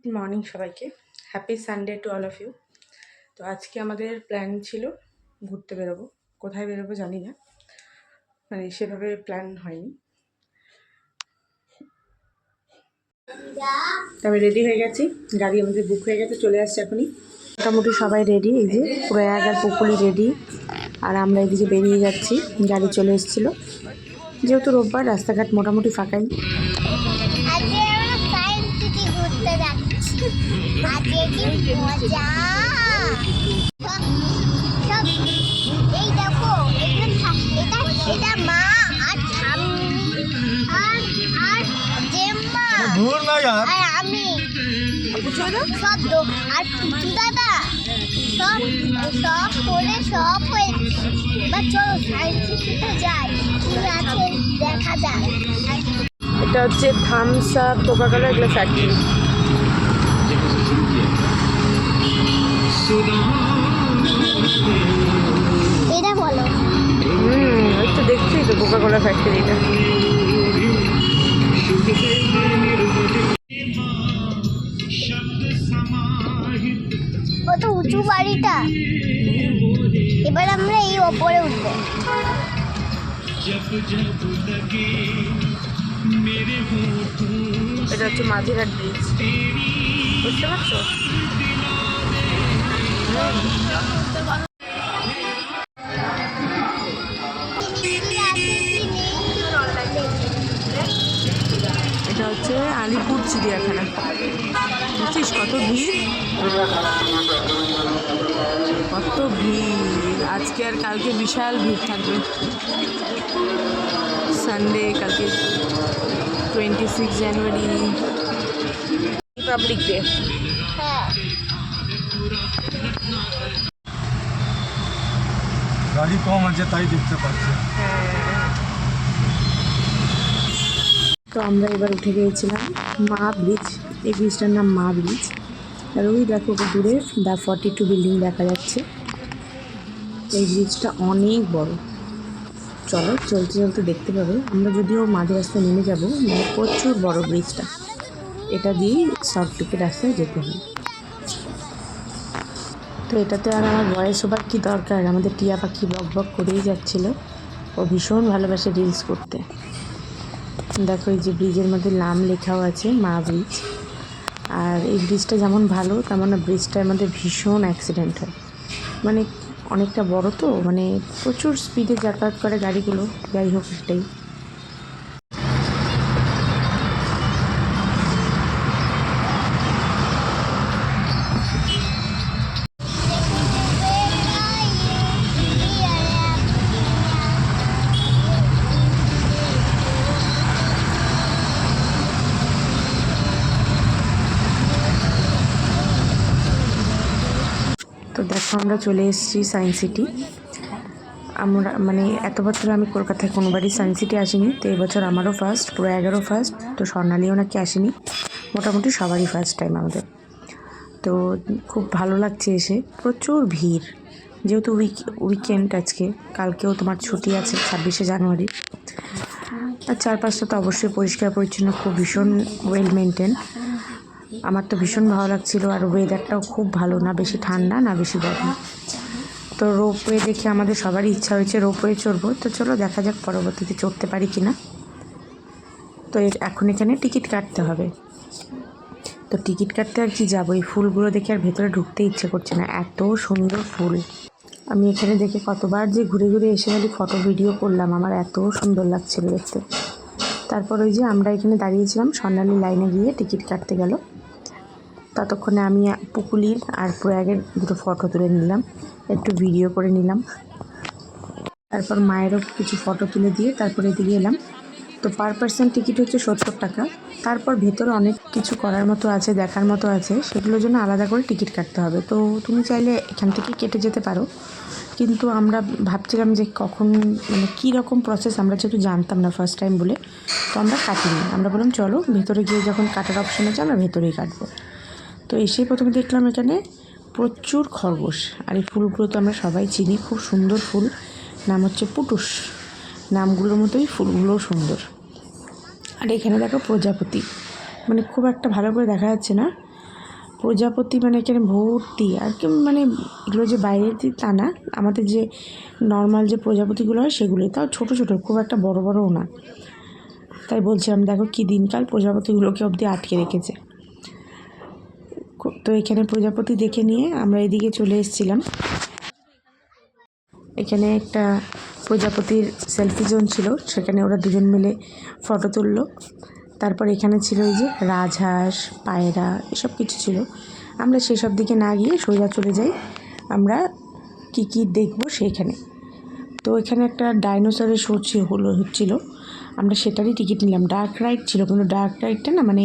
Good morning সবাইকে। Happy Sunday to all of you. তো আজকে আমাদের প্ল্যান ছিল ঘুরতে বেরোবো। কোথায় বেরোবো জানি না, মানে সেভাবে প্ল্যান হয়নি। তবে রেডি হয়ে গেছি, গাড়ি আমাদের বুক হয়ে গেছে, চলে আসছে এখনই। মোটামুটি সবাই রেডি, এই যে প্রয়াগ আর পুকুলি রেডি, আর আমরা এদিকে বেরিয়ে যাচ্ছি। গাড়ি চলে এসেছিলো, যেহেতু রোববার রাস্তাঘাট মোটামুটি ফাঁকাই। দেখা যায় এটা হচ্ছে থামস আপ, কোকাকোলা, এগুলো ফ্যাক্টরি। এটা বলো। ওই তো দেখছি তো কোকাকোলা ফ্যাক্টরিটা। কত উঁচু বাড়িটা। এবার আমরা এই ওপরে উঠবো। এটা হচ্ছে মাঝিরহাট ব্রিজ, বুঝতে পারছো? এটা হচ্ছে আলিপুর চিড়িয়াখানা। বুঝছিস কত ভিড়, কত ভিড়। আজকে আর কালকে বিশাল ভিড় থাকবে। সানডে, কালকে 26 জানুয়ারি, রিপাবলিক ডে। গাড়ি কম আছে তাই দেখতে পাচ্ছি। তো আমরা এবার উঠে গিয়েছিলাম মা ব্রিজ। এই ব্রিজটার নাম মা ব্রিজ। আর ওই দেখো দূরে দ্য 42 বিল্ডিং দেখা যাচ্ছে। এই ব্রিজটা অনেক বড়। চলো চলতে চলতে দেখতে পাবে। আমরা যদিও মাঝে রাস্তায় নেমে যাবো, মানে প্রচুর বড় ব্রিজটা। এটা দিয়েই শর্টটুকু রাস্তায় যেতে হয়। তো এটাতে আর আমার ভয়েস ওভার কী দরকার, আমাদের টিয়া পাখি বক বক করেই যাচ্ছিলো। ও ভীষণ ভালোবাসে রিলস করতে। দেখো এই যে ব্রিজের মধ্যে নাম লেখাও আছে, মা ব্রিজ। আর এই ব্রিজটা যেমন ভালো, তেমন ব্রিজটার মধ্যে ভীষণ অ্যাক্সিডেন্ট হয়। মানে অনেকটা বড় তো, মানে প্রচুর স্পিডে যাতায়াত করে গাড়িগুলো। যাই হোক, এটাই। তো দেখো আমরা চলে এসেছি সায়েন্স সিটি। আমরা মানে এত বছর আমি কলকাতায় কোনোবারই সায়েন্স সিটি আসিনি। তো এবছর আমারও ফার্স্ট, প্রয়াগেরও ফার্স্ট। তো স্বর্ণালীও নাকি আসেনি। মোটামুটি সবারই ফার্স্ট টাইম আমাদের। তো খুব ভালো লাগছে এসে। প্রচুর ভিড়, যেহেতু উইকেন্ড আজকে। কালকেও তোমার ছুটি আছে 26শে জানুয়ারি। আর চারপাশটা তো অবশ্যই পরিষ্কার পরিচ্ছন্ন, খুব ভীষণ ওয়েল মেনটেন। আমার তো ভীষণ ভালো লাগছিলো। আর ওয়েদারটাও খুব ভালো, না বেশি ঠান্ডা না বেশি গরম। তো রোপওয়ে দেখে আমাদের সবারই ইচ্ছা হয়েছে রোপওয়ে চড়বো। তো চলো দেখা যাক পরবর্তীতে চড়তে পারি কিনা। তো এখন এখানে টিকিট কাটতে হবে। তো টিকিট কাটতে আর কি যাবো, এই ফুলগুলো দেখে আর ভেতরে ঢুকতে ইচ্ছে করছে না, এত সুন্দর ফুল। আমি এখানে দেখে কতবার যে ঘুরে ঘুরে এসে গেলে ফটো ভিডিও করলাম, আমার এত সুন্দর লাগছিল দেখতে। তারপর ওই যে আমরা এখানে দাঁড়িয়েছিলাম, স্বর্ণালী লাইনে গিয়ে টিকিট কাটতে গেল। ততক্ষণে আমি পুকুলির আর প্রয়াগের দুটো ফটো তুলে নিলাম, একটু ভিডিও করে নিলাম। তারপর মায়েরও কিছু ফটো তুলে দিয়ে তারপরে এদিকে এলাম। তো পার পার্সন টিকিট হচ্ছে 70 টাকা। তারপর ভেতরে অনেক কিছু করার মতো আছে, দেখার মতো আছে, সেগুলোর জন্য আলাদা করে টিকিট কাটতে হবে। তো তুমি চাইলে এখান থেকে কেটে যেতে পারো, কিন্তু আমরা ভাবছিলাম যে কখন, মানে কী রকম প্রসেস, আমরা যেহেতু জানতাম না ফার্স্ট টাইম বলে, তো আমরা কাটিনি। আমরা বললাম চলো ভেতরে গিয়ে যখন কাটার অপশান আছে আমরা ভেতরেই কাটবো। তো এসে প্রথমে দেখলাম এখানে প্রচুর খরগোশ। আর এই ফুলগুলো তো আমরা সবাই চিনি, খুব সুন্দর ফুল। নাম হচ্ছে পুটুস। নামগুলোর মতোই ফুলগুলোও সুন্দর। আর এখানে দেখো প্রজাপতি, মানে খুব একটা ভালো করে দেখা যাচ্ছে না, প্রজাপতি মানে এখানে ভর্তি, আর কি মানে এগুলো যে বাইরের তা না, আমাদের যে নর্মাল যে প্রজাপতিগুলো হয় সেগুলোই, তাও ছোটো ছোটো, খুব একটা বড় বড়ও না। তাই বলছিলাম দেখো কী দিনকাল, প্রজাপতিগুলোকে অবধি আটকে রেখেছে। তো এখানে প্রজাপতি দেখে নিয়ে আমরা এদিকে চলে এসেছিলাম। এখানে একটা প্রজাপতির সেলফি জোন ছিল, সেখানে ওরা দুজন মিলে ফটো তুললো। তারপর এখানে ছিল এই যে রাজহাঁস, পায়রা, এসব কিছু ছিল। আমরা সেসব দিকে না গিয়ে সোজা চলে যাই আমরা কী কী দেখবো সেইখানে। তো এখানে একটা ডাইনোসরের শো হচ্ছিলো, আমরা সেটারই টিকিট নিলাম। ডার্ক রাইড ছিল, কিন্তু ডার্ক রাইডটা না মানে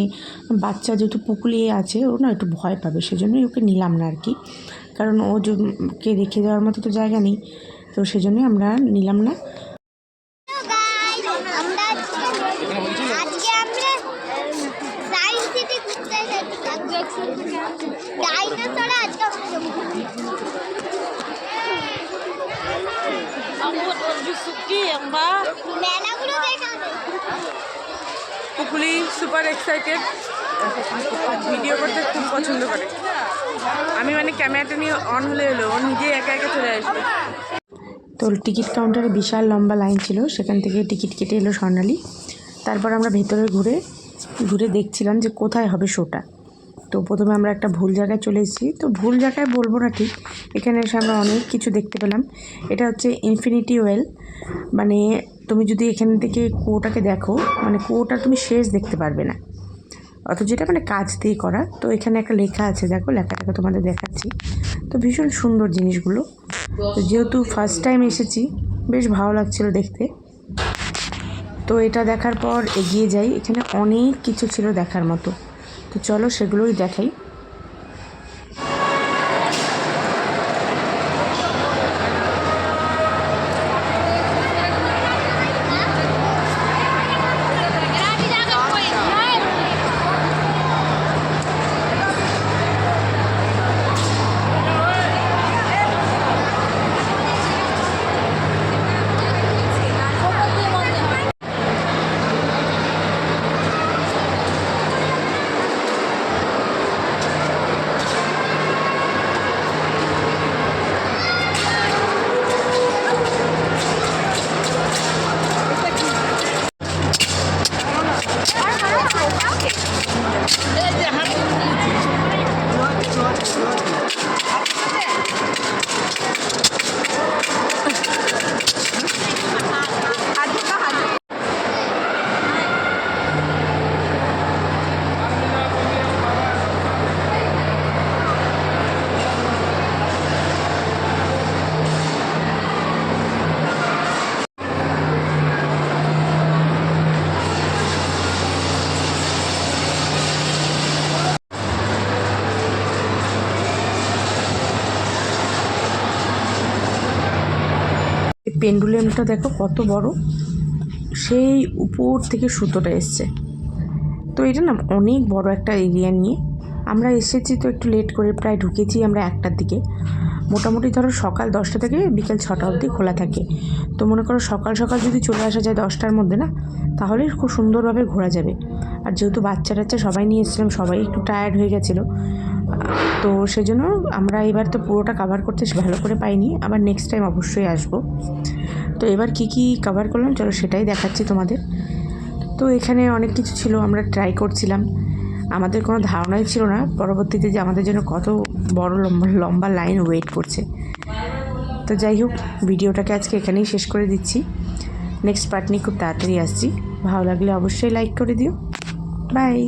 বাচ্চা যেহেতু পুকুলিয়ে আছে, ও না একটু ভয় পাবে, সেজন্যই ওকে নিলাম না আর কি। কারণ কে রেখে যাওয়ার মতো তো জায়গা নেই, তো সেজন্যই আমরা নিলাম না। পুকুলি সুপার এক্সাইটেড, ভিডিও করতে খুব পছন্দ করে। আমি মানে ক্যামেরাটা নিয়ে অন হলে হলো ও নিজেই একা একা চলে আসবে। তো টিকিট কাউন্টারে বিশাল লম্বা লাইন ছিল, সেখান থেকে টিকিট কেটে এলো স্বর্ণালী। তারপর আমরা ভেতরে ঘুরে ঘুরে দেখছিলাম যে কোথায় হবে শোটা। তো প্রথমে আমরা একটা ভুল জায়গায় চলে এসেছি, তো ভুল জায়গায় বলবো না ঠিক, এখানে এসে আমরা অনেক কিছু দেখতে পেলাম। এটা হচ্ছে ইনফিনিটি ওয়েল, মানে তুমি যদি এখান থেকে কুয়োটাকে দেখো, মানে কুয়োটা তুমি শেষ দেখতে পারবে না, অথচ এটা মানে কাঁচ দিয়ে করা। তো এখানে একটা লেখা আছে, দেখো লেখাটাকে তোমাদের দেখাচ্ছি। তো ভীষণ সুন্দর জিনিসগুলো, তো যেহেতু ফার্স্ট টাইম এসেছি বেশ ভালো লাগছিলো দেখতে। তো এটা দেখার পর এগিয়ে যাই, এখানে অনেক কিছু ছিল দেখার মতো, তো চলো সেগুলোই দেখাই। পেন্ডুলামটা দেখো কত বড়, সেই উপর থেকে সুতোটা এসছে। তো এটা না অনেক বড় একটা এরিয়া নিয়ে আমরা এসেছি। তো একটু লেট করে প্রায় ঢুকেছি আমরা 1টার দিকে। মোটামুটি ধরো সকাল 10টা থেকে বিকেল 6টা অবধি খোলা থাকে। তো মনে করো সকাল সকাল যদি চলে আসা যায় 10টার মধ্যে না, তাহলে খুব সুন্দরভাবে ঘোরা যাবে। আর যেহেতু বাচ্চা টাচ্চা সবাই নিয়ে এসেছিলাম, সবাই একটু টায়ার্ড হয়ে গেছিলো, তো সেজন্য আমরা এবার তো পুরোটা কভার করতে ভালো করে পাইনি, আবার নেক্সট টাইম অবশ্যই আসবো। তো এবার কি কি কভার করলাম চলো সেটাই দেখাচ্ছি তোমাদের। তো এখানে অনেক কিছু ছিল, আমরা ট্রাই করছিলাম, আমাদের কোনো ধারণাই ছিল না পরবর্তীতে যে আমাদের জন্য কত বড় লম্বা লাইন ওয়েট করছে। তো যাই হোক, ভিডিওটাকে আজকে এখানেই শেষ করে দিচ্ছি। নেক্সট পার্ট নিয়ে খুব তাড়াতাড়ি আসছি, ভালো লাগলে অবশ্যই লাইক করে দিও। বাই।